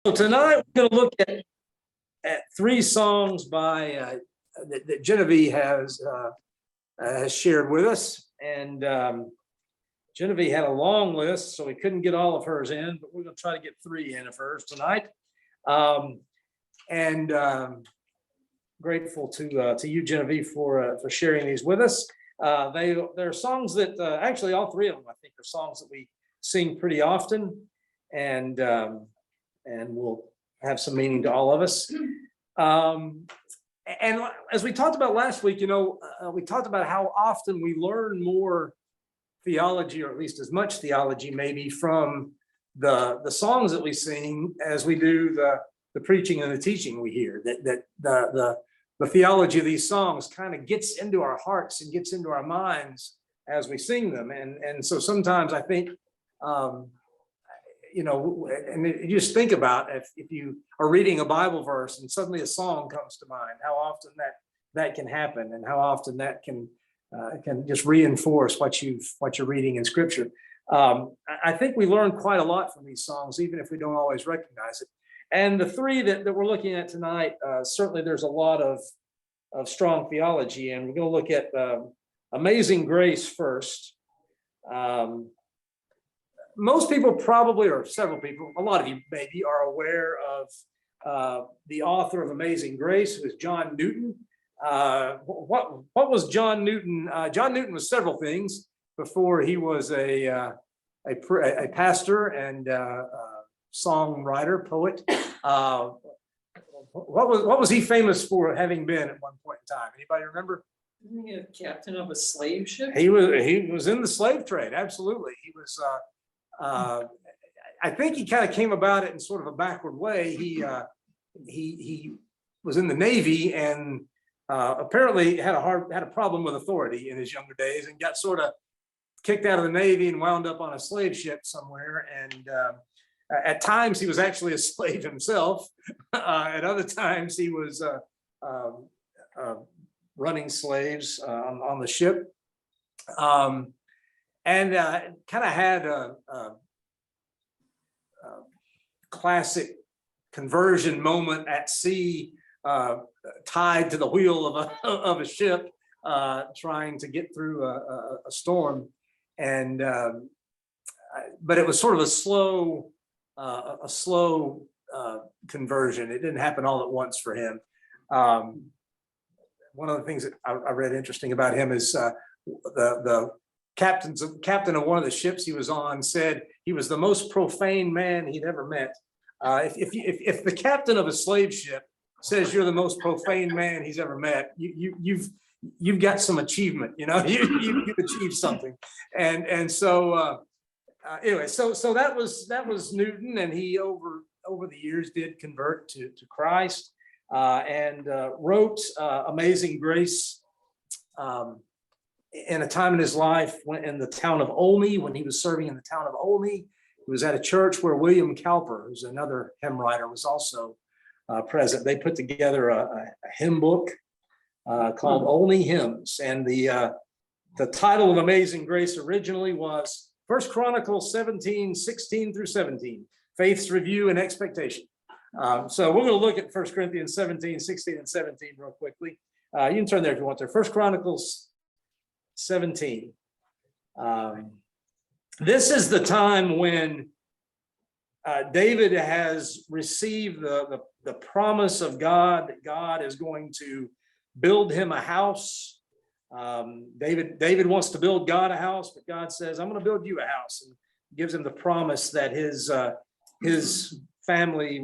So tonight we're going to look at three songs by that Genevieve has shared with us, and Genevieve had a long list, so we couldn't get all of hers in, but we're going to try to get three in of hers tonight. Grateful to you, Genevieve, for sharing these with us. They're songs that actually all three of them, I think, are songs that we sing pretty often, and will have some meaning to all of us. And as we talked about last week, we talked about how often we learn more theology, or at least as much theology maybe, from the songs that we sing as we do the preaching and the teaching we hear. That the theology of these songs kind of gets into our hearts and gets into our minds as we sing them. And so sometimes I think, and you just think about if you are reading a Bible verse and suddenly a song comes to mind, how often that can happen, and how often that can just reinforce what you're reading in Scripture. I think we learn quite a lot from these songs, even if we don't always recognize it. And the three that we're looking at tonight, certainly there's a lot of strong theology, and we're going to look at Amazing Grace first. Most people probably, or several people, a lot of you maybe, are aware of the author of Amazing Grace, who is John Newton. What was John Newton? John Newton was several things before he was a pastor and songwriter, poet. What was he famous for having been at one point in time? Anybody remember? Isn't he a captain of a slave ship? He was in the slave trade. Absolutely, he was. I think he kind of came about it in sort of a backward way. He was in the Navy and apparently had a problem with authority in his younger days, and got sort of kicked out of the Navy and wound up on a slave ship somewhere. And at times he was actually a slave himself. At other times he was running slaves on the ship. And kind of had a classic conversion moment at sea, tied to the wheel of a ship, trying to get through a storm. And but it was sort of a slow conversion. It didn't happen all at once for him. One of the things that I read interesting about him is the captain of one of the ships he was on said he was the most profane man he'd ever met. If the captain of a slave ship says you're the most profane man he's ever met, you've got some achievement. You've achieved something. And so anyway, so that was Newton, and he over the years did convert to Christ, and wrote Amazing Grace in a time in his life when in the town of Olney, when he was serving in the town of Olney. He was at a church where William Cowper, who's another hymn writer, was also present. They put together a hymn book called Olney Hymns, and the title of Amazing Grace originally was 1 Chronicles 17, 16 through 17, Faith's Review and Expectation. So we're going to look at 1 Corinthians 17, 16, and 17 real quickly. You can turn there if you want to. 1 Chronicles 17. This is the time when David has received the promise of God that God is going to build him a house. David wants to build God a house, but God says, "I'm going to build you a house," and gives him the promise that his family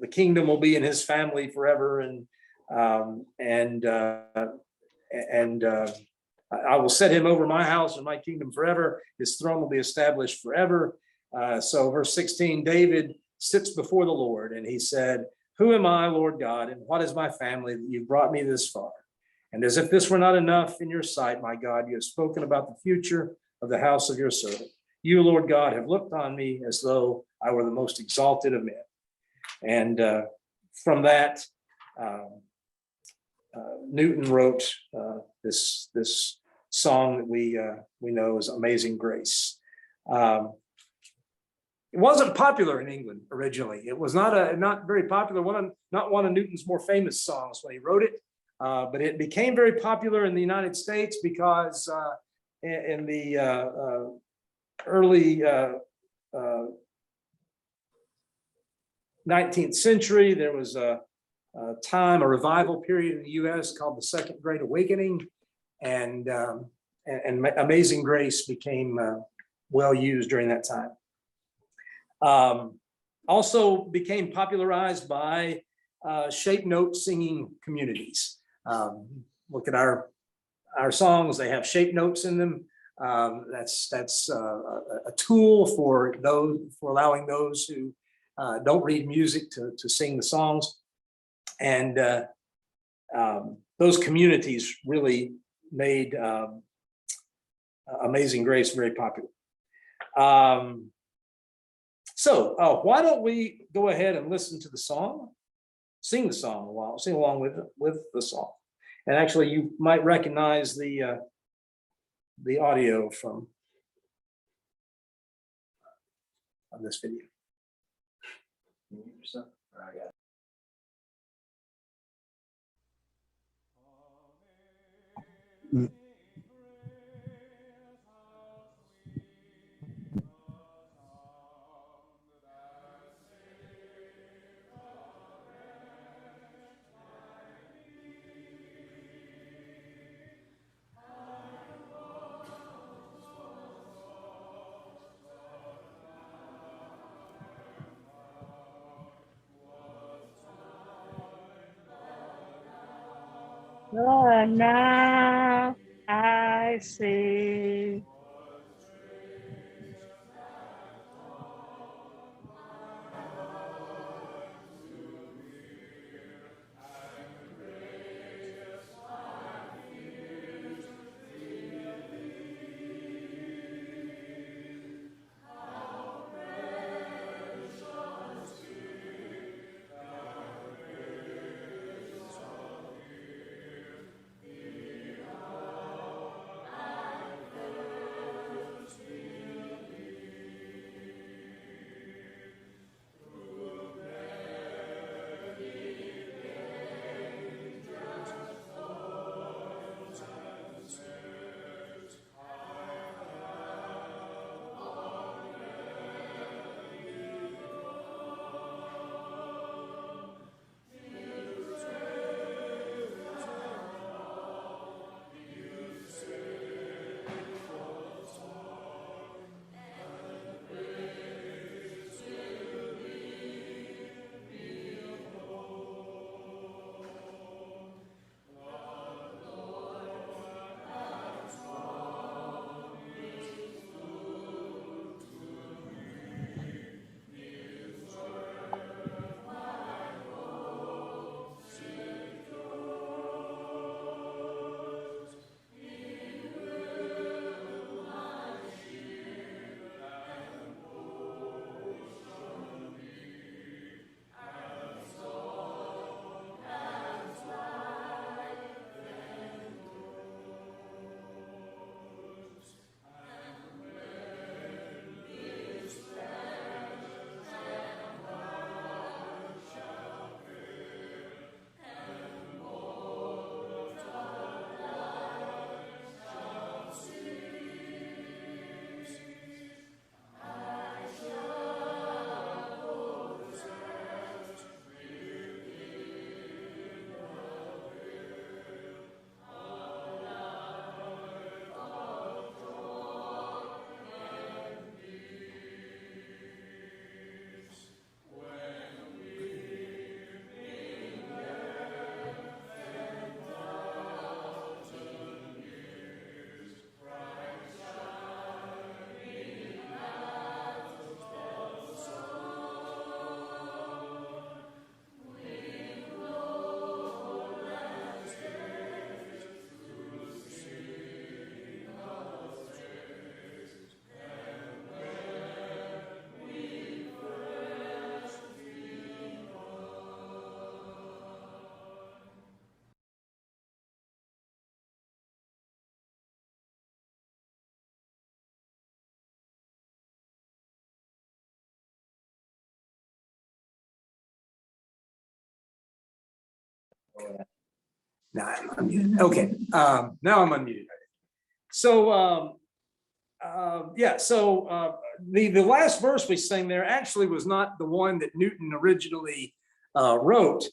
the kingdom will be in his family forever, and I will set him over my house and my kingdom forever. His throne will be established forever. So verse 16, David sits before the Lord, and he said, "Who am I, Lord God, and what is my family that you've brought me this far? And as if this were not enough in your sight, my God, you have spoken about the future of the house of your servant. You, Lord God, have looked on me as though I were the most exalted of men." And from that, Newton wrote this song that we know as Amazing Grace. wasn't popular in England originally. It was not very popular, not one of Newton's more famous songs when he wrote it, but it became very popular in the United States because in the early 19th century, there was a revival period in the U.S. called the Second Great Awakening, and Amazing Grace became well used during that time. Also became popularized by shape note singing communities. Look at our songs; they have shape notes in them. That's a tool for allowing those who don't read music to sing the songs, and those communities really made Amazing Grace very popular. So why don't we go ahead and listen to the song, sing the song a while, sing along with the song, and actually you might recognize the audio from this video. Lord, now I see. No, I'm unmuted. Okay, now I'm unmuted. So, yeah, so the last verse we sang there actually was not the one that Newton originally wrote.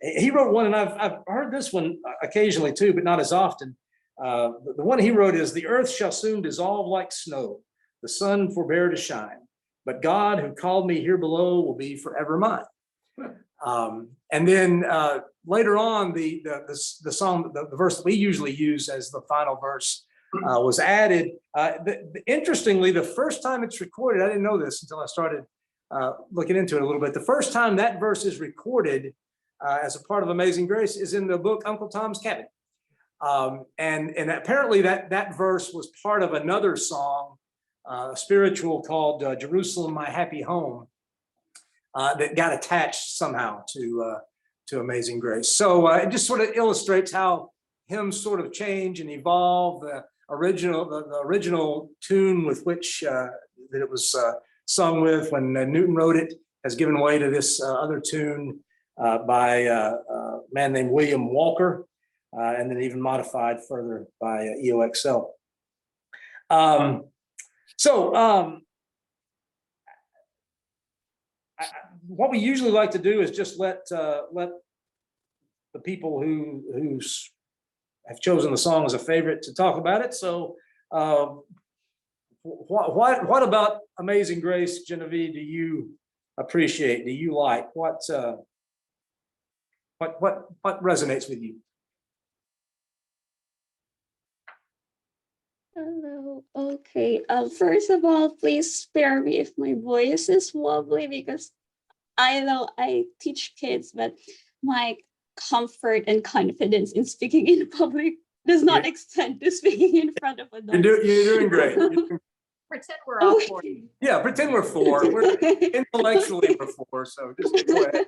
He wrote one, and I've heard this one occasionally too, but not as often. The one he wrote is, "The earth shall soon dissolve like snow, the sun forbear to shine, but God who called me here below will be forever mine." And then later on, the song, the verse that we usually use as the final verse was added. Interestingly, the first time it's recorded, I didn't know this until I started looking into it a little bit. The first time that verse is recorded as a part of Amazing Grace is in the book Uncle Tom's Cabin. And apparently that verse was part of another song, a spiritual called Jerusalem, My Happy Home, that got attached somehow to Amazing Grace. So it just sort of illustrates how hymns sort of change and evolve. The original tune with which that it was sung with when Newton wrote it has given way to this other tune by a man named William Walker, and then even modified further by EOXL. What we usually like to do is just let the people who have chosen the song as a favorite to talk about it. So, what about Amazing Grace, Genevieve? Do you appreciate? Do you like? What resonates with you? Hello. Okay. First of all, please spare me if my voice is wobbly, because I know I teach kids, but my comfort and confidence in speaking in public does not extend to speaking in front of adults. You're doing great. Pretend we're all for Okay. Yeah, pretend we're four. We're intellectually we're four, so just go ahead.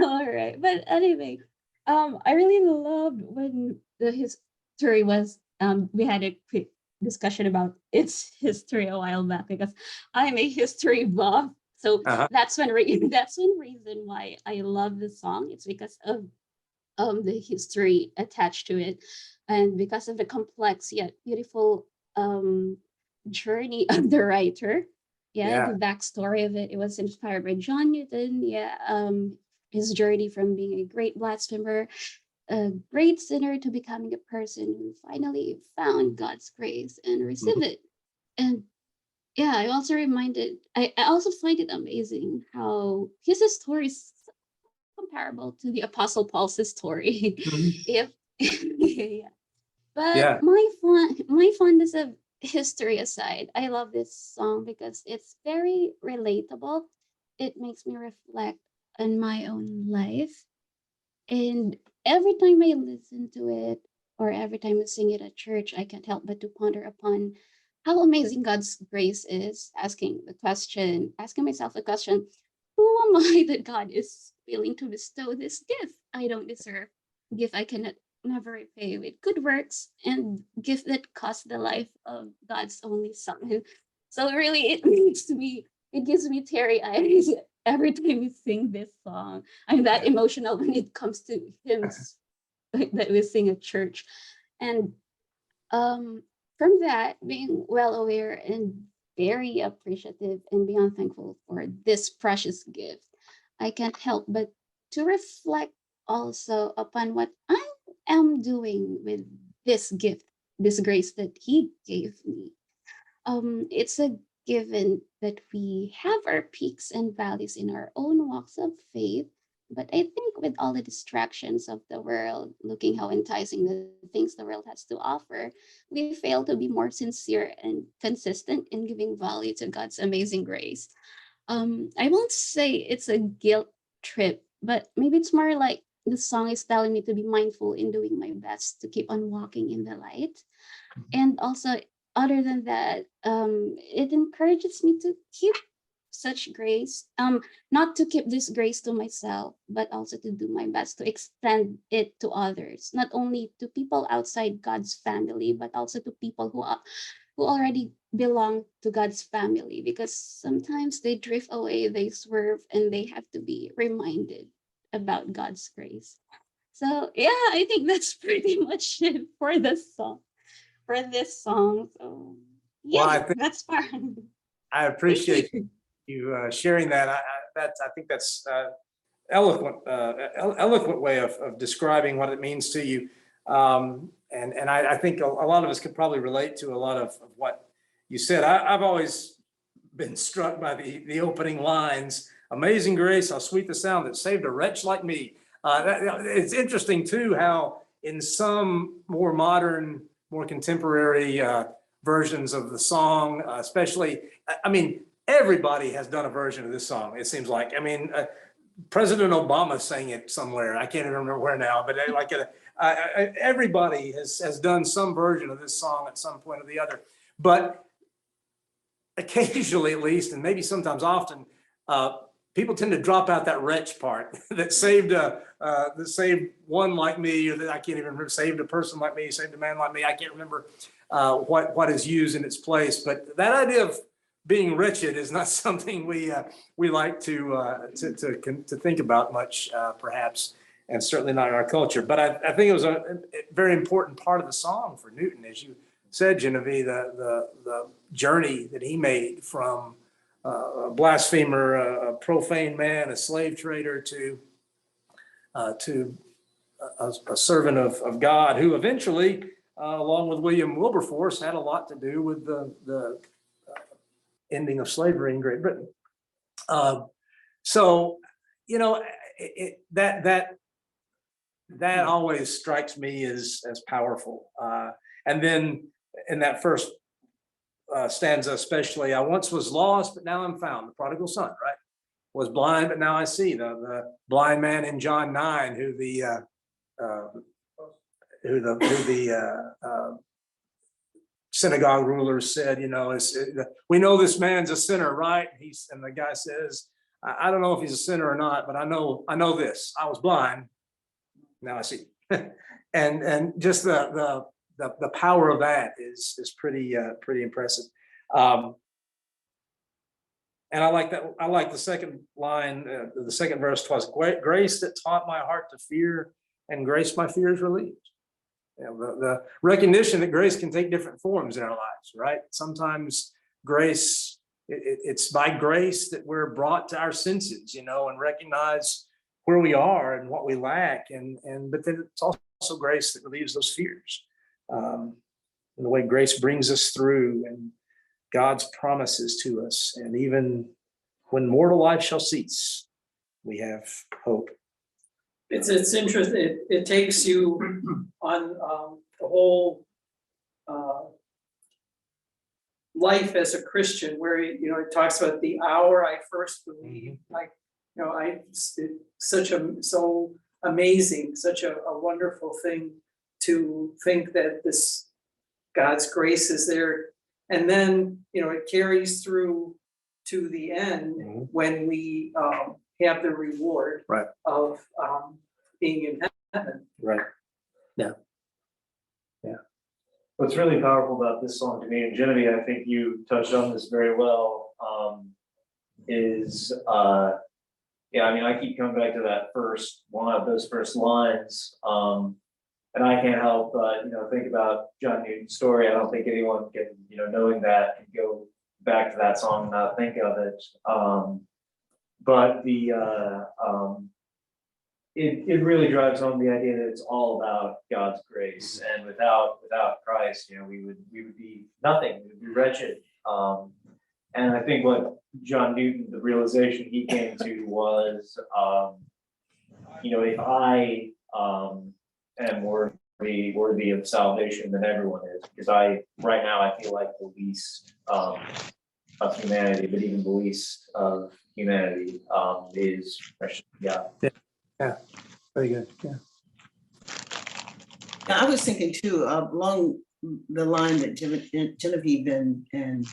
All right. But anyway, I really loved when the history was, we had a quick discussion about its history a while back, because I'm a history buff. So that's one reason why I love the song. It's because of the history attached to it, and because of the complex yet beautiful journey of the writer. The backstory of it. It was inspired by John Newton. His journey from being a great blasphemer, a great sinner, to becoming a person who finally found God's grace and received it. And I also I also find it amazing how his story is comparable to the Apostle Paul's story. If But my fondness of history aside, I love this song because it's very relatable. It makes me reflect on my own life. And every time I listen to it, or every time I sing it at church, I can't help but to ponder upon how amazing God's grace is, asking myself the question, who am I that God is willing to bestow this gift I don't deserve, gift I cannot never repay with good works, and gift that cost the life of God's only Son. So really, it gives me teary eyes every time we sing this song. I'm that emotional when it comes to hymns that we sing at church. And from that, being well aware and very appreciative and beyond thankful for this precious gift, I can't help but to reflect also upon what I am doing with this gift, this grace that he gave me. It's a given that we have our peaks and valleys in our own walks of faith, but I think with all the distractions of the world, looking how enticing the things the world has to offer, we fail to be more sincere and consistent in giving value to God's amazing grace. I won't say it's a guilt trip, but maybe it's more like the song is telling me to be mindful in doing my best to keep on walking in the light. And also, other than that, it encourages me to keep such grace, not to keep this grace to myself, but also to do my best to extend it to others, not only to people outside God's family, but also to people who already belong to God's family, because sometimes they drift away, they swerve, and they have to be reminded about God's grace. So yeah, I think that's pretty much it for this song. For this song. So Well, yeah, that's fine. I appreciate you sharing that. I think that's eloquent way of describing what it means to you. And I think a lot of us could probably relate to a lot of what you said. I've always been struck by the opening lines. Amazing grace, how sweet the sound that saved a wretch like me. It's interesting too how in some more modern, more contemporary versions of the song, especially, I mean, everybody has done a version of this song, it seems like. I mean, President Obama sang it somewhere. I can't even remember where now, but everybody has done some version of this song at some point or the other. But occasionally, at least, and maybe sometimes often, people tend to drop out that wretch part that saved one like me, or that I can't even remember, saved a person like me, saved a man like me. I can't remember what is used in its place. But that idea of being wretched is not something we like to think about much, perhaps, and certainly not in our culture. But I think it was a very important part of the song for Newton, as you said, Genevieve, the journey that he made from a blasphemer, a profane man, a slave trader, to a servant of God, who eventually, along with William Wilberforce, had a lot to do with the ending of slavery in Great Britain. So, you know, that always strikes me as powerful. And then in that first stanza especially, I once was lost, but now I'm found, the prodigal son, right? Was blind, but now I see, the blind man in John 9, who the synagogue rulers said, you know, we know this man's a sinner, right? And the guy says, I don't know if he's a sinner or not, but I know this. I was blind, now I see. and just the power of that is pretty impressive. And I like that. I like the second line, the second verse, "'Twas grace that taught my heart to fear, and grace my fears relieved." You know, the recognition that grace can take different forms in our lives, right? Sometimes grace, it's by grace that we're brought to our senses, you know, and recognize where we are and what we lack, but then it's also grace that relieves those fears. And the way grace brings us through, and God's promises to us, and even when mortal life shall cease, we have hope. It's interesting. It takes you on the whole life as a Christian, where you know it talks about the hour I first believed. Like, you know, so amazing, such a wonderful thing to think that this God's grace is there. And then, you know, it carries through to the end when we have the reward of being in heaven. Right. Yeah. What's really powerful about this song to me, and Genevieve, I think you touched on this very well, is I mean, I keep coming back to that first one of those first lines. And I can't help but, you know, think about John Newton's story. I don't think anyone can, you know, knowing that, can go back to that song and not think of it. But it really drives home the idea that it's all about God's grace, and without Christ, you know, we would be nothing. We would be wretched. And I think what John Newton, the realization he came to was, you know, if I am worthy of salvation than everyone is, because right now I feel like the least of humanity, but even the least of humanity is God. Yeah, very good. Yeah. I was thinking too, along the line that Genevieve and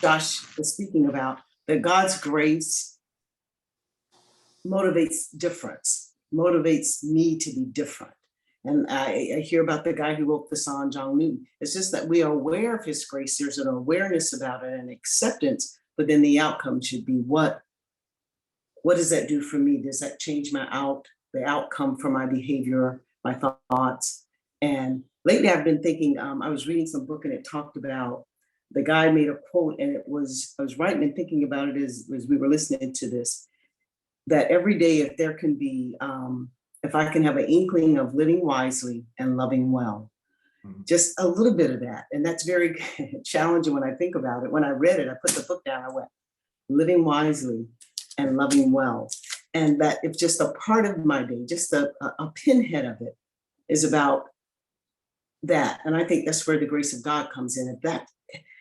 Josh was speaking about, that God's grace motivates difference, motivates me to be different. And I hear about the guy who wrote the song, John Newton. It's just that we are aware of his grace. There's an awareness about it and acceptance, but then the outcome should be what what does that do for me? Does that change the outcome for my behavior, my thoughts? And lately I've been thinking, I was reading some book and it talked about, the guy made a quote, and I was writing and thinking about it as we were listening to this, that every day, if there can be, if I can have an inkling of living wisely and loving well, just a little bit of that. And that's very challenging when I think about it. When I read it, I put the book down, I went, living wisely and loving well. And that if just a part of my day, just a pinhead of it is about that. And I think that's where the grace of God comes in.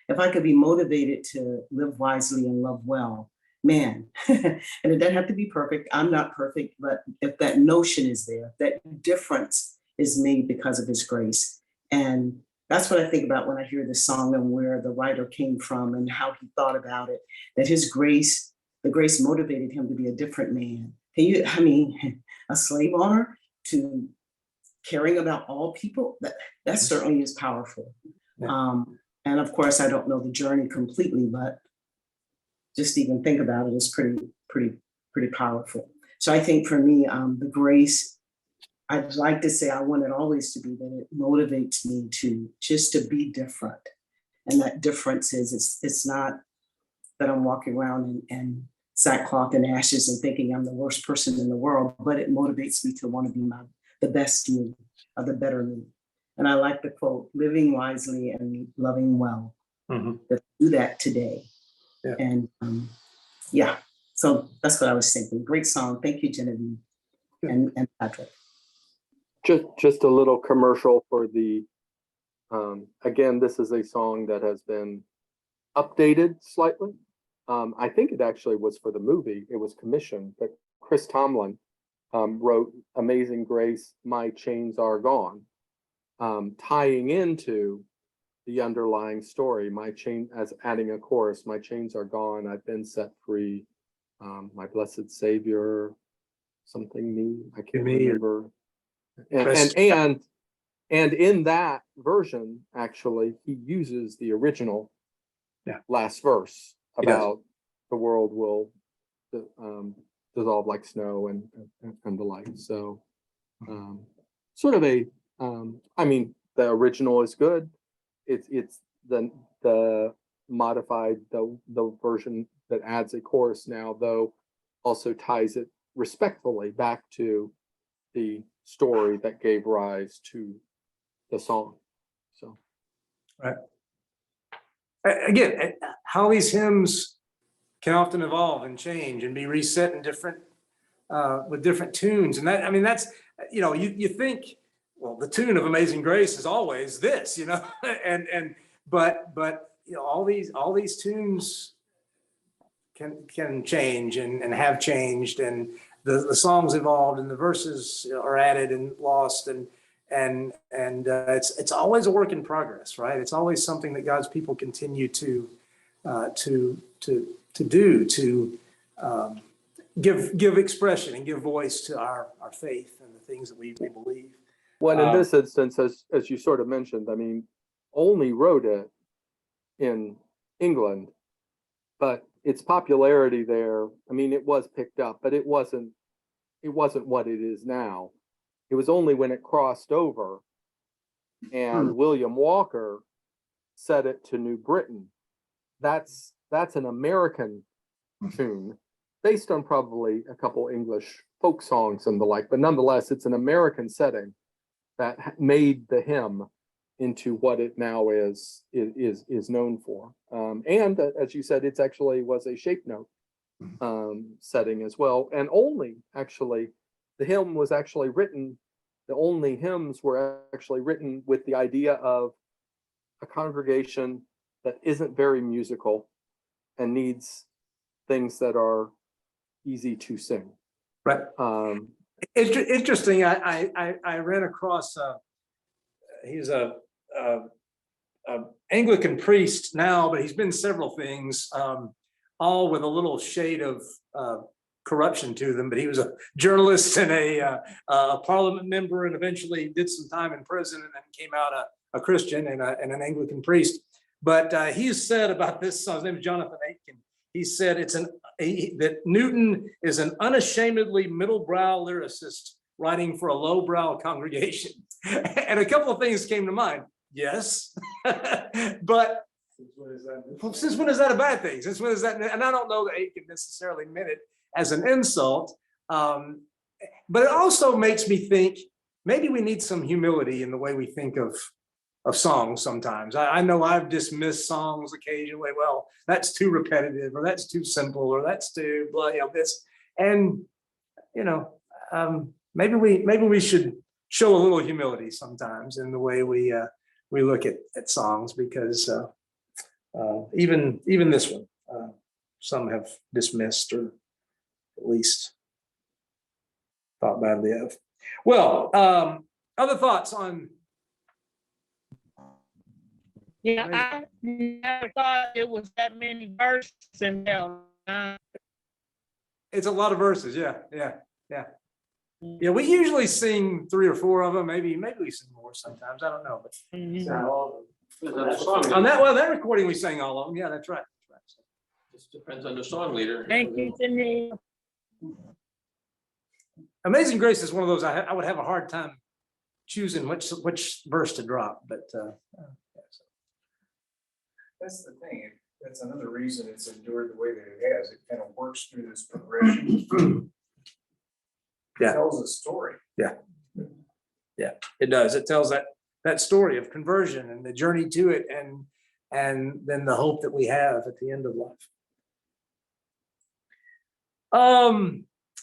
If I could be motivated to live wisely and love well, man, and it doesn't have to be perfect. I'm not perfect, but if that notion is there, that difference is made because of his grace. And that's what I think about when I hear this song and where the writer came from and how he thought about it, that his grace, the grace motivated him to be a different man. A slave owner to caring about all people, that certainly is powerful. Yeah. And of course, I don't know the journey completely, but just even think about it is pretty powerful. So I think for me, the grace, I'd like to say I want it always to be that it motivates me to just to be different. And that difference is it's not that I'm walking around in sackcloth and ashes and thinking I'm the worst person in the world, but it motivates me to want to be the best me, or the better me. And I like the quote, living wisely and loving well. Let's do that today. Yeah. And yeah, so that's what I was thinking. Great song. Thank you, Genevieve and Patrick. Just a little commercial for the, again, this is a song that has been updated slightly. I think it actually was for the movie. It was commissioned, but Chris Tomlin wrote Amazing Grace, My Chains Are Gone, tying into the underlying story, as adding a chorus, my chains are gone, I've been set free, my blessed Savior, something me, I can't remember. And in that version, actually, he uses the original last verse about the world will dissolve like snow and the like. So sort of a, the original is good. It's the modified, the version that adds a chorus now, though, also ties it respectfully back to the story that gave rise to the song. So, right. Again, how these hymns can often evolve and change and be reset in different, with different tunes. And that's, you think, well, the tune of Amazing Grace is always this, but all these tunes can change and have changed, and the songs evolved and the verses are added and lost, and it's always a work in progress, right? It's always something that God's people continue to do, to give expression and give voice to our faith and the things that we believe. well, in this instance, as you sort of mentioned, only wrote it in England, but its popularity there, it was picked up, but it wasn't what it is now. It was only when it crossed over and William Walker set it to New Britain. That's an American tune based on probably a couple English folk songs and the like, but nonetheless, it's an American setting that made the hymn into what it now is known for. And as you said, it's actually was a shape note setting as well. And only actually, the hymn was actually written, the only hymns were actually written with the idea of a congregation that isn't very musical and needs things that are easy to sing. Right. Interesting. I ran across, he's a Anglican priest now, but he's been several things, all with a little shade of corruption to them. But he was a journalist and a parliament member, and eventually did some time in prison, and then came out a Christian and an Anglican priest. But he said about this song, his name is Jonathan Aitken. he said that Newton is an unashamedly middle-brow lyricist writing for a low-brow congregation. And a couple of things came to mind. Yes, but since when is that a bad thing? Since when is that? And I don't know that he can necessarily mean it as an insult. But it also makes me think maybe we need some humility in the way we think of songs sometimes. I know I've dismissed songs occasionally. Well, that's too repetitive, or that's too simple, or that's too blah, this. And maybe we should show a little humility sometimes in the way we look at songs, because even this one, some have dismissed, or at least thought badly of. Well, other thoughts on? Yeah, I never thought it was that many verses in there. It's a lot of verses. Yeah. We usually sing 3 or 4 of them. Maybe we sing more sometimes. I don't know, but on that recording we sang all of them. Yeah, that's right. Just depends on the song leader. Thank you, Cindy. Amazing Grace is one of those I would have a hard time choosing which verse to drop, but that's the thing. That's another reason it's endured the way that it has. It kind of works through this progression. Yeah. It tells a story. Yeah, it does. It tells that story of conversion and the journey to it, and then the hope that we have at the end of life.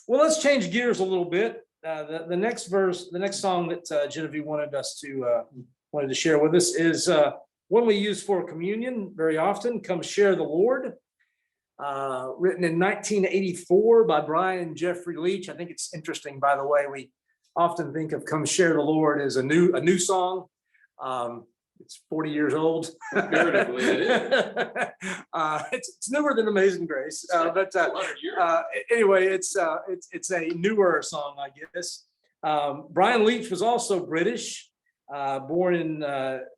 Well, let's change gears a little bit. The next verse, the next song that Genevieve wanted to share with us is one we use for communion very often. "Come Share the Lord," written in 1984 by Brian Jeffrey Leach. I think it's interesting, by the way, we often think of "Come Share the Lord" as a new song. It's 40 years old. Comparatively, it is. It's newer than Amazing Grace, but anyway, it's a newer song, I guess. Brian Leach was also British, born in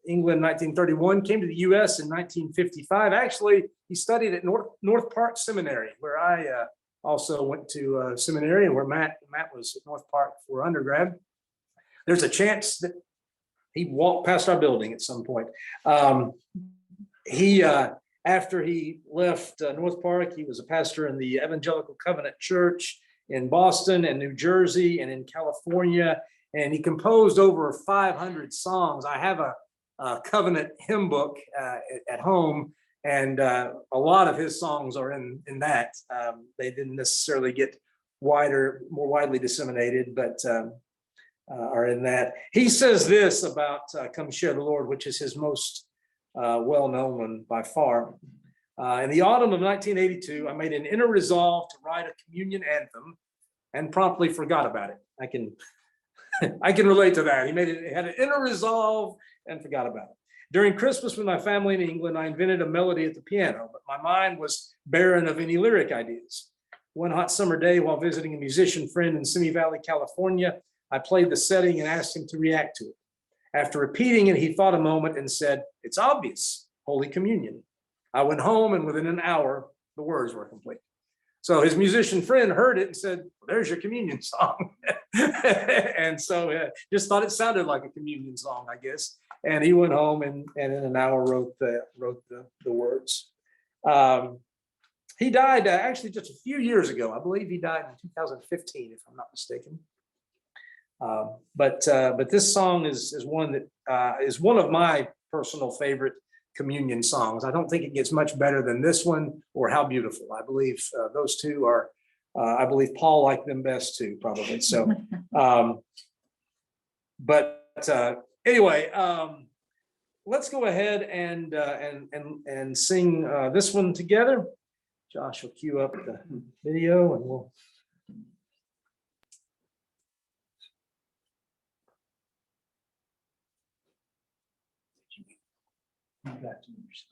England in 1931, came to the U.S. in 1955. Actually, he studied at North Park Seminary, where I also went to seminary, and where Matt was at North Park for undergrad. There's a chance that he walked past our building at some point. After he left North Park, he was a pastor in the Evangelical Covenant Church in Boston and New Jersey and in California, and he composed over 500 songs. I have a Covenant hymn book at home, and a lot of his songs are in that. They didn't necessarily get more widely disseminated, but are in that. He says this about "Come Share the Lord," which is his most well-known one by far. In the autumn of 1982, I made an inner resolve to write a communion anthem and promptly forgot about it. I can relate to that. He had an inner resolve and forgot about it. During Christmas with my family in England, I invented a melody at the piano, but my mind was barren of any lyric ideas. One hot summer day, while visiting a musician friend in Simi Valley, California, I played the setting and asked him to react to it. After repeating it, he thought a moment and said, "It's obvious, Holy Communion." I went home, and within an hour, the words were complete. So his musician friend heard it and said, "There's your communion song." And so just thought it sounded like a communion song, I guess. And he went home and in an hour wrote the words. He died actually just a few years ago. I believe he died in 2015, if I'm not mistaken. But this song is one that is one of my personal favorite communion songs. I don't think it gets much better than this one or "How Beautiful." I believe those two are. I believe Paul liked them best too, probably. So, anyway, let's go ahead and sing this one together. Josh will cue up the video, and we'll. Back to yours.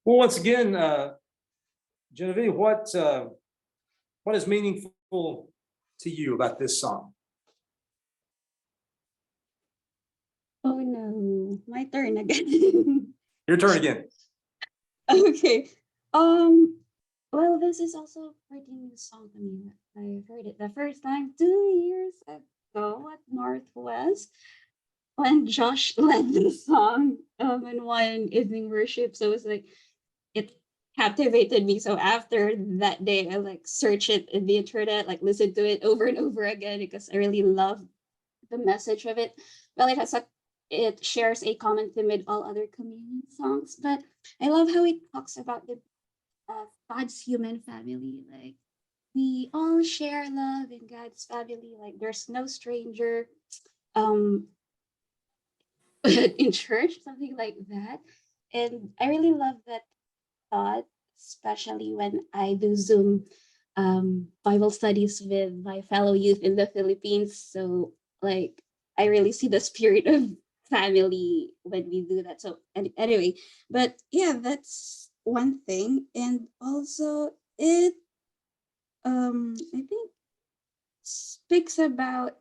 Well, once again, Genevieve, what is meaningful to you about this song? Oh no, my turn again. Your turn again. Okay. Well, this is also a pretty new song to me. I heard it the first time 2 years ago at Northwest when Josh led the song in one evening worship. So it was like it captivated me. So after that day, I like search it in the internet, like listen to it over and over again because I really love the message of it. Well, it shares a common theme with all other communion songs, but I love how it talks about the God's human family. Like we all share love in God's family. Like there's no stranger um in church, something like that. And I really love that thought, especially when I do Zoom Bible studies with my fellow youth in the Philippines. So like I really see the spirit of family when we do that. So anyway, but yeah, that's one thing. And also it I think speaks about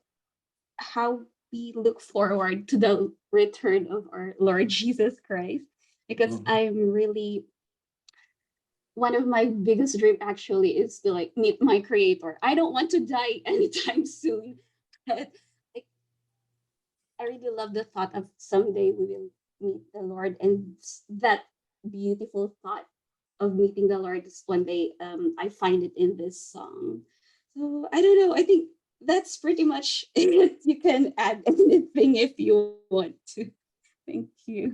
how we look forward to the return of our Lord Jesus Christ. Because Mhm. I'm really one of my biggest dream actually is to like meet my creator. I don't want to die anytime soon, but like I really love the thought of someday we will meet the Lord, and that beautiful thought of meeting the Lord is one day I find it in this song. So I don't know. I think that's pretty much it. You can add anything if you want to. Thank you.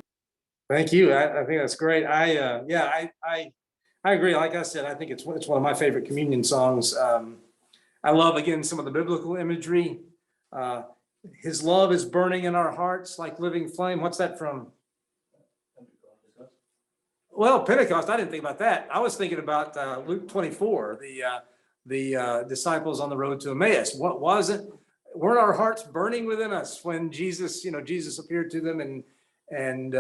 Thank you. I think that's great. I agree. Like I said, I think it's one of my favorite communion songs. I love, again, some of the biblical imagery. His love is burning in our hearts like living flame. What's that from? Well, Pentecost, I didn't think about that. I was thinking about Luke 24, the disciples on the road to Emmaus. What was it? Weren't our hearts burning within us when Jesus appeared to them and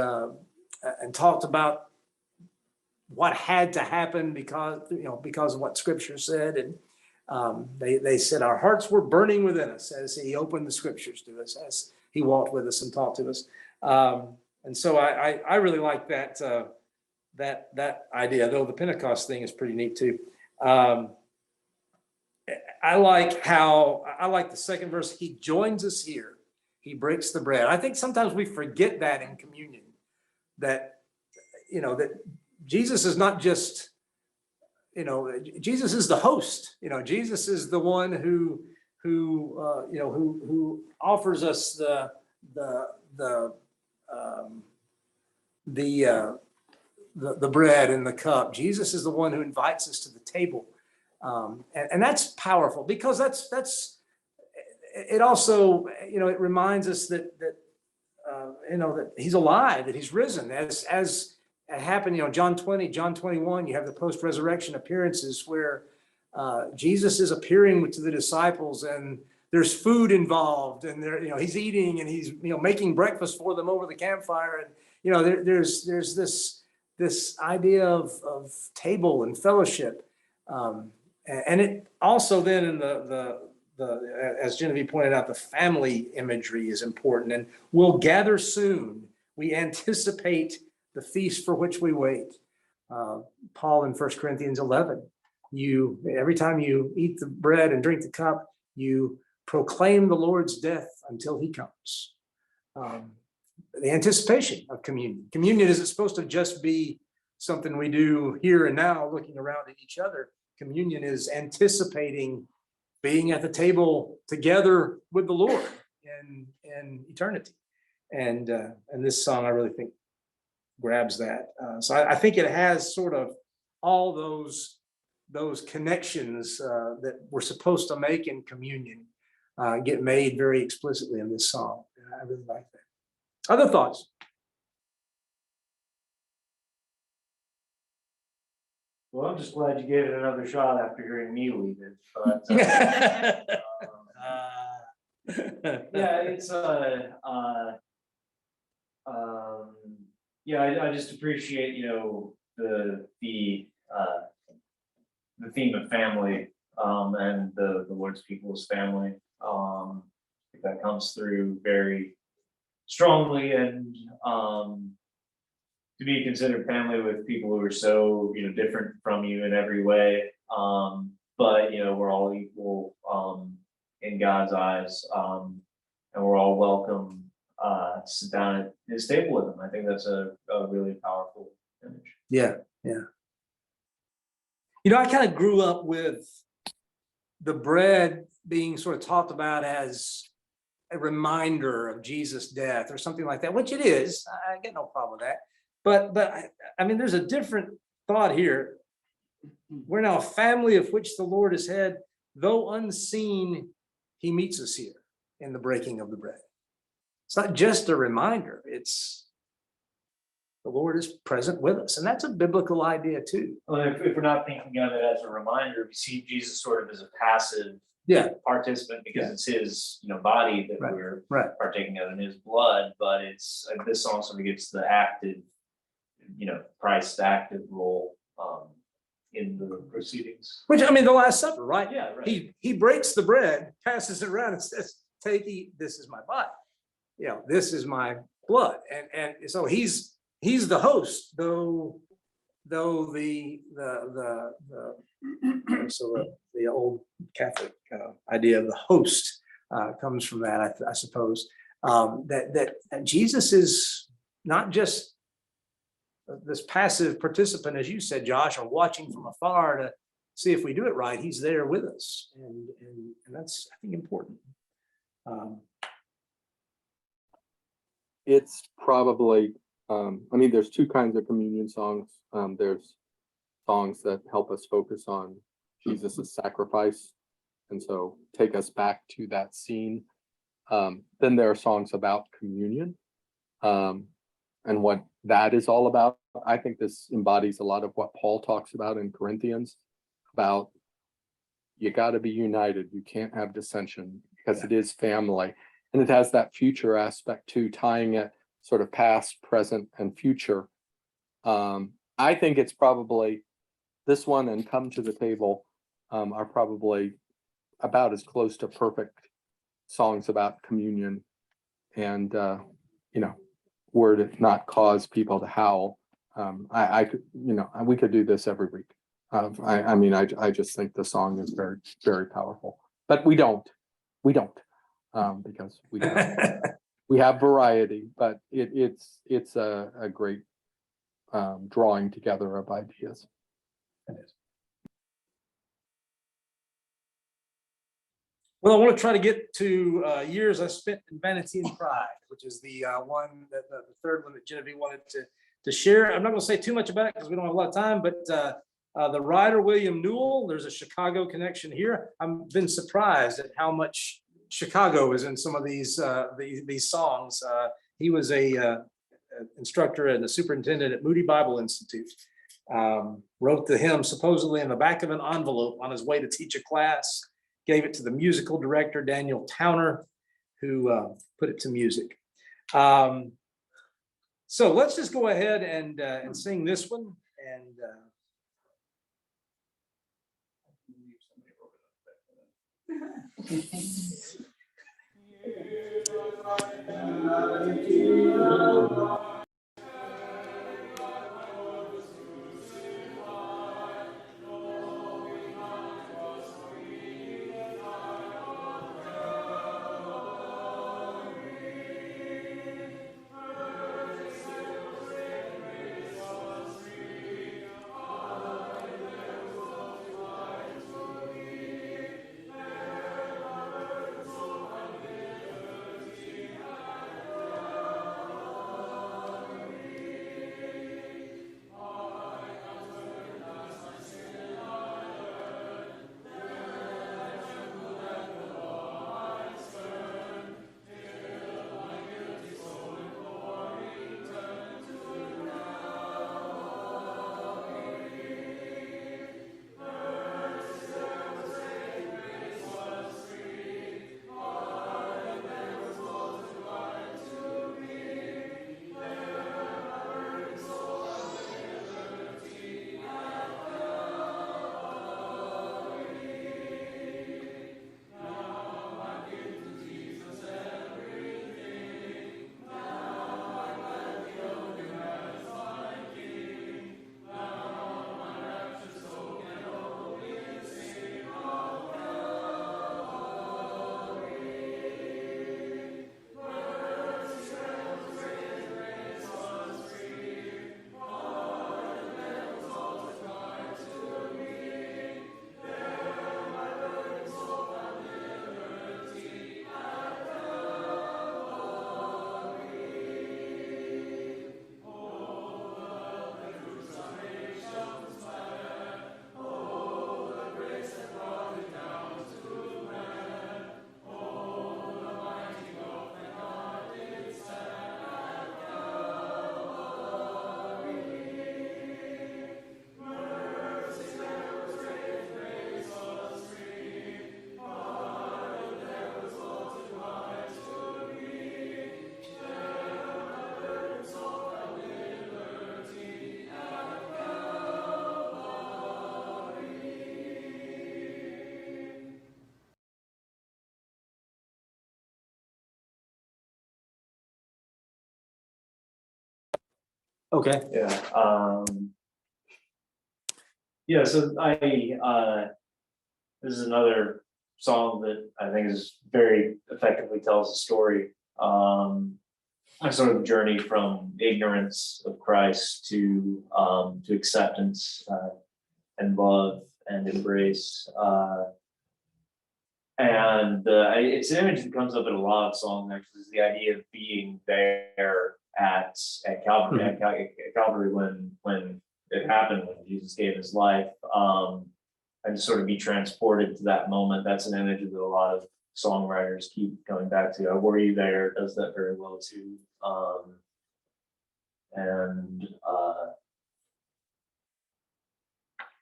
talked about what had to happen because of what Scripture said. And they said our hearts were burning within us as he opened the Scriptures to us, as he walked with us and talked to us. And so I really like that idea, though the Pentecost thing is pretty neat too. I like the second verse. He joins us here. He breaks the bread. I think sometimes we forget that in communion, that Jesus is not just, Jesus is the host. Jesus is the one who offers us the bread and the cup. Jesus is the one who invites us to the table. And that's powerful, because that's it also, it reminds us that he's alive, that he's risen, as it happened, John 20, John 21, you have the post-resurrection appearances where Jesus is appearing to the disciples, and there's food involved, and he's eating, and he's making breakfast for them over the campfire, and there's this idea of table and fellowship, and it also then in the as Genevieve pointed out, the family imagery is important, and we'll gather soon. We anticipate the feast for which we wait. Paul in 1 Corinthians 11, every time you eat the bread and drink the cup, you proclaim the Lord's death until he comes. The anticipation of communion. Communion isn't supposed to just be something we do here and now, looking around at each other. Communion is anticipating being at the table together with the Lord in eternity. And this song, I really think, grabs that. So I think it has sort of all those connections that we're supposed to make in communion get made very explicitly in this song. And I really like that. Other thoughts? Well, I'm just glad you gave it another shot after hearing me lead it, but yeah, it's I just appreciate the theme of family and the Lord's people's family. I think that comes through very strongly, and to be considered family with people who are so different from you in every way, but we're all equal in God's eyes, and we're all welcome to sit down at his table with him. I think that's a really powerful image. Yeah. I kind of grew up with the bread being sort of talked about as a reminder of Jesus' death or something like that, which it is. I get no problem with that. But I mean, there's a different thought here. We're now a family of which the Lord is head. Though unseen, he meets us here in the breaking of the bread. It's not just a reminder. It's the Lord is present with us. And that's a biblical idea too. Well, if we're not thinking of it as a reminder, we see Jesus sort of as a passive participant, because it's his body that we're partaking of, in his blood. But it's this song sort of gets the active, Christ's active role in the proceedings. Which, I mean, the Last Supper, right? Yeah, right. He breaks the bread, passes it around, and says, "Take, eat. This is my body. This is my blood." And so he's the host, though the old Catholic idea of the host comes from that, I suppose. That Jesus is not just this passive participant, as you said, Josh, or watching from afar to see if we do it right. He's there with us, and that's, I think, important. It's probably, there's two kinds of communion songs. There's songs that help us focus on Jesus's sacrifice, and so take us back to that scene. Then there are songs about communion, and what that is all about. I think this embodies a lot of what Paul talks about in Corinthians, about you got to be united. You can't have dissension, because it is family. And it has that future aspect too, tying it sort of past, present, and future. I think it's probably this one and Come to the Table are probably about as close to perfect songs about communion and, were to not cause people to howl. I could, we could do this every week. I just think the song is very, very powerful, but we don't, because we have variety, but it's a great drawing together of ideas. Well, I want to try to get to years I spent in Vanity and Pride, which is the one that the third one that Genevieve wanted to share. I'm not going to say too much about it because we don't have a lot of time, but the writer William Newell, there's a Chicago connection here. I've been surprised at how much Chicago is in some of these songs. He was a instructor and a superintendent at Moody Bible Institute. Wrote the hymn supposedly in the back of an envelope on his way to teach a class. Gave it to the musical director, Daniel Towner, who put it to music. So let's just go ahead and sing this one. And okay. Yeah, so this is another song that I think is very effectively tells a story. Sort of journey from ignorance of Christ to acceptance and love and embrace. It's an image that comes up in a lot of songs. Actually, is the idea of being there at Calvary, at Calvary when it happened, when Jesus gave his life, and to sort of be transported to that moment. That's an image that a lot of songwriters keep coming back to. Were You There does that very well too.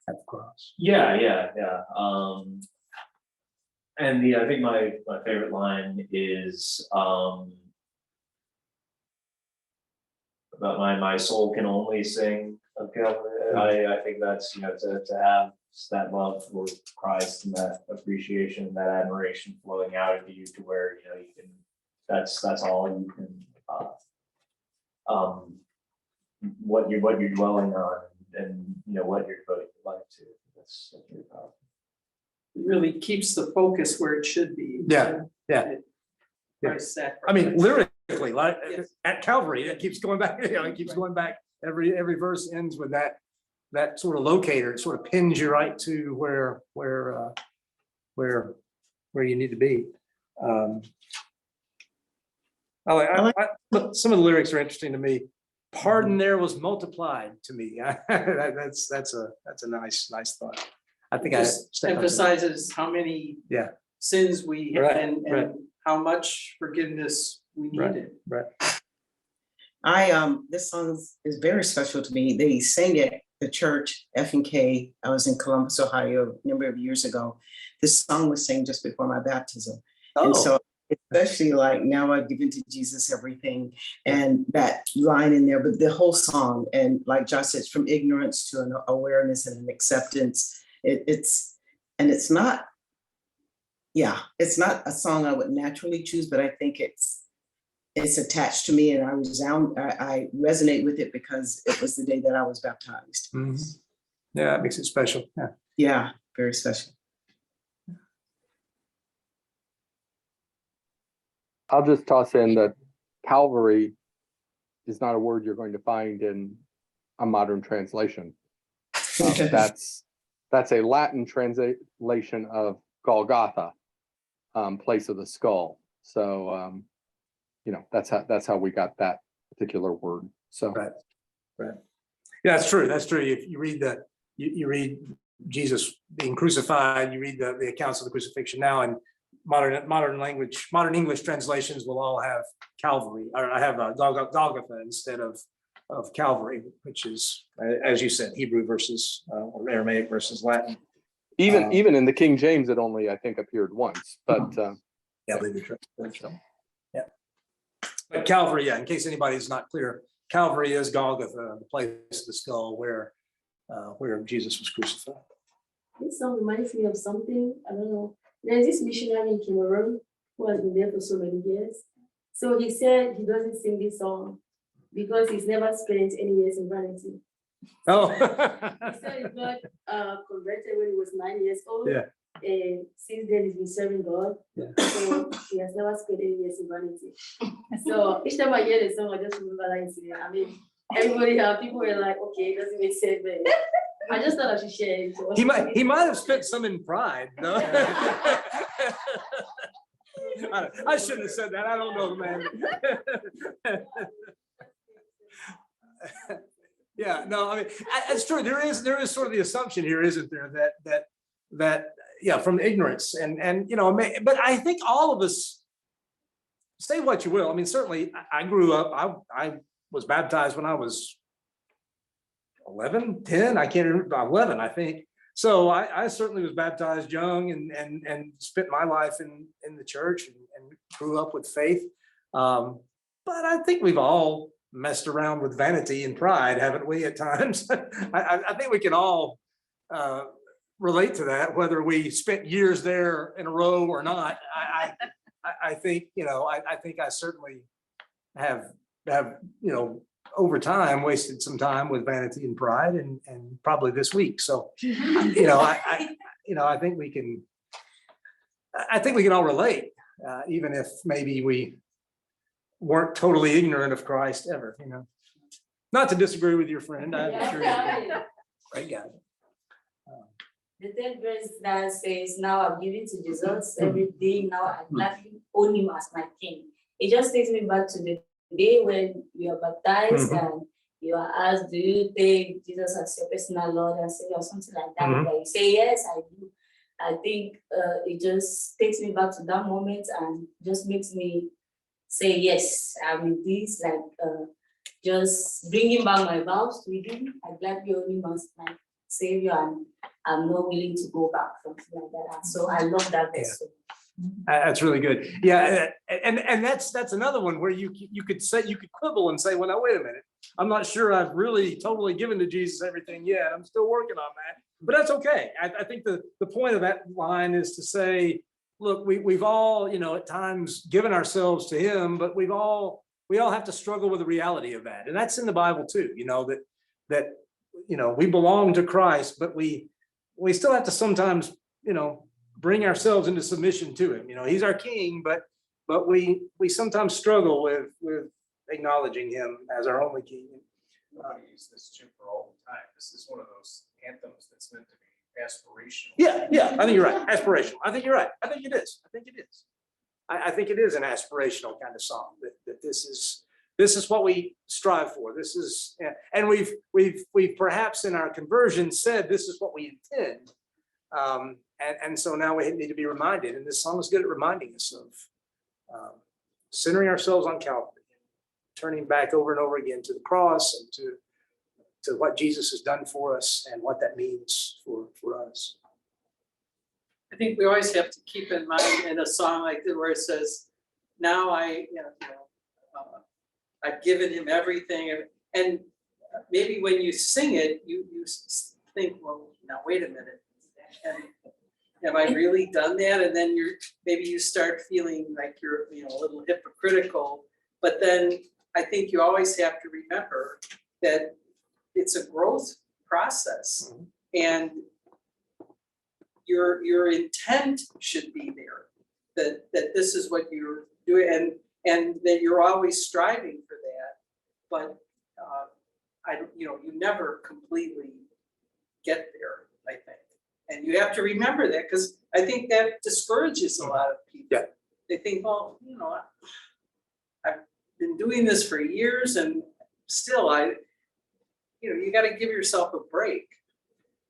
At the cross. Yeah. And I think my favorite line is about my soul can only sing I think that's, to have that love for Christ and that appreciation, that admiration flowing out of you to where, you can, that's all you can, what you're dwelling on and, what you're devoting your life to. That's really powerful. It really keeps the focus where it should be. Yeah, yeah. Yeah. Christ's I mean, sacrifice. lyrically, like Yes. at Calvary, it keeps going back, it keeps going back. Every verse ends with that sort of locator. It sort of pins you right to where you need to be. Look, some of the lyrics are interesting to me. Pardon there was multiplied to me. That's a nice thought. I think Just stepped on that. emphasizes how many Yeah. sins we have Right, and right. how much forgiveness we Right. needed. Right. This song is very special to me. They sang it at the church, F&K. I was in Columbus, Ohio, a number of years ago. This song was sang just before my baptism. And Oh, so especially like now I've given to Jesus everything and that line in there, but the whole song, and like Josh said, it's from ignorance to an awareness and an acceptance. It's not a song I would naturally choose, but I think it's attached to me and I resonate with it because it was the day that I was baptized. mhm. Yeah, it makes it special. Yeah. Yeah, very special. I'll just toss in that Calvary is not a word you're going to find in a modern translation. That's a Latin translation of Golgotha, place of the skull. So, that's how we got that particular word. So, Right. Yeah, that's true. That's true. If you read you read Jesus being crucified, you read the accounts of the crucifixion now, and modern English translations will all have Calvary, or I have Golgotha instead of Calvary, which is, as you said, Hebrew versus or Aramaic versus Latin. even in the King James, it only, I think, appeared once, but Yeah, yeah. But Calvary, yeah, in case anybody's not clear, Calvary is Golgotha, the place of the skull where Jesus was crucified. This song reminds me of something, I don't know. There's this missionary in Cameroon who has been there for so many years. So he said he doesn't sing this song because he's never spent any years in Vanity. Oh. He said he got converted when he was 9 years old. Yeah. And since then he's been serving God. Yeah. So he has never spent any years in Vanity. So each time I hear the song, I just remember that incident. I mean, people were like, okay, it doesn't make sense, but I just thought I should share it. He might have spent some in pride, no? I shouldn't have said that. I don't know, man. Yeah, no, I mean, it's true. There is sort of the assumption here, isn't there, that yeah, from ignorance and but I think all of us, say what you will. I mean, certainly I grew up, I was baptized when I was 11, 10, I can't remember, 11, I think. So I certainly was baptized young and spent my life in the church and grew up with faith. But I think we've all messed around with vanity and pride, haven't we, at times? I think we can all relate to that, whether we spent years there in a row or not. I think, I think I certainly have over time wasted some time with vanity and pride, and probably this week. So, I think we can all relate, even if maybe we weren't totally ignorant of Christ ever, Not to disagree with your friend, I'm sure you're a great guy. The third verse that says, now I've given to Jesus every day, now I gladly own him as my king. It just takes me back to the day when you are baptized and you are asked, do you take Jesus as your personal Lord and Savior or something like that? And you say, yes, I do. I think it just takes me back to that moment and just makes me say, yes, I'm in this, just bringing back my vows to him. I gladly own him as my Savior, and I'm not willing to go back, something like that. So I love that verse. That's really good. Yeah, and that's another one where you could quibble and say, well, now wait a minute. I'm not sure I've really totally given to Jesus everything yet. I'm still working on that, but that's okay. I think the point of that line is to say, look, we've all, at times given ourselves to him, but we all have to struggle with the reality of that. And that's in the Bible too, that we belong to Christ, but we still have to sometimes, bring ourselves into submission to him. He's our king, but we sometimes struggle with acknowledging him as our only king. I use this tune for all the time. This is one of those anthems that's meant to be aspirational. Yeah, I think you're right. Aspirational. I think you're right. I think it is. I think it is an aspirational kind of song that this is what we strive for. This is, and we've perhaps in our conversion said this is what we intend. And so now we need to be reminded, and this song is good at reminding us of centering ourselves on Calvary, turning back over and over again to the cross and to what Jesus has done for us and what that means for us. I think we always have to keep in mind in a song like this where it says, now I've given him everything. And maybe when you sing it, you think, well, now wait a minute. And have I really done that? And then maybe you start feeling like you're a little hypocritical. But then I think you always have to remember that it's a growth process. And your intent should be there, that this is what you're doing, and that you're always striving for that. But you never completely get there, I think. And you have to remember that, because I think that discourages a lot of people. Yeah. They think, well, I've been doing this for years, and still you got to give yourself a break.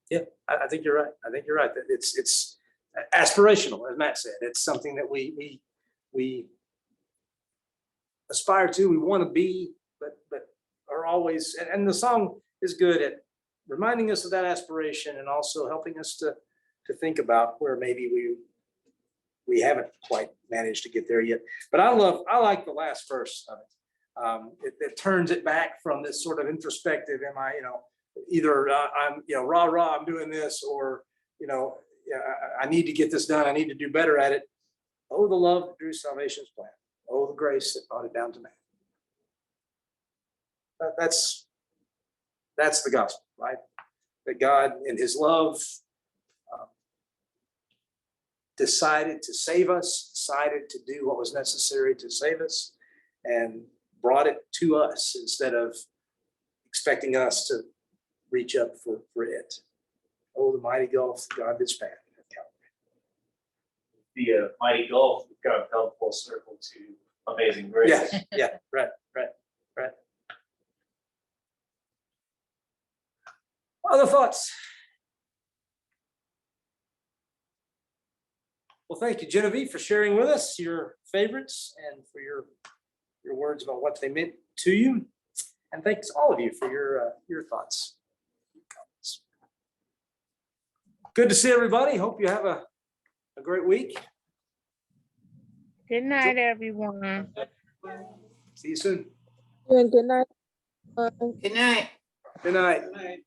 Yeah, I think you're right. I think you're right. That it's aspirational, as Matt said. It's something that we aspire to, we want to be, but are always, and the song is good at reminding us of that aspiration and also helping us to think about where maybe we haven't quite managed to get there yet. But I like the last verse of it. It turns it back from this sort of introspective, am I, either I'm, rah, I'm doing this, or, I need to get this done. I need to do better at it. Oh, the love that drew salvation's plan. Oh, the grace that brought it down to man. That's the gospel, right? That God in his love decided to save us, decided to do what was necessary to save us, and brought it to us instead of expecting us to reach up for it. Oh, the mighty gulf that God did span at Calvary. The mighty gulf, we've got to come full circle to amazing grace. Yeah, right. Other thoughts? Well, thank you, Genevieve, for sharing with us your favorites and for your words about what they meant to you. And thanks all of you for your thoughts. Good to see everybody. Hope you have a great week. Good night, everyone. See you soon. Good night. Good night. Good night. Good night.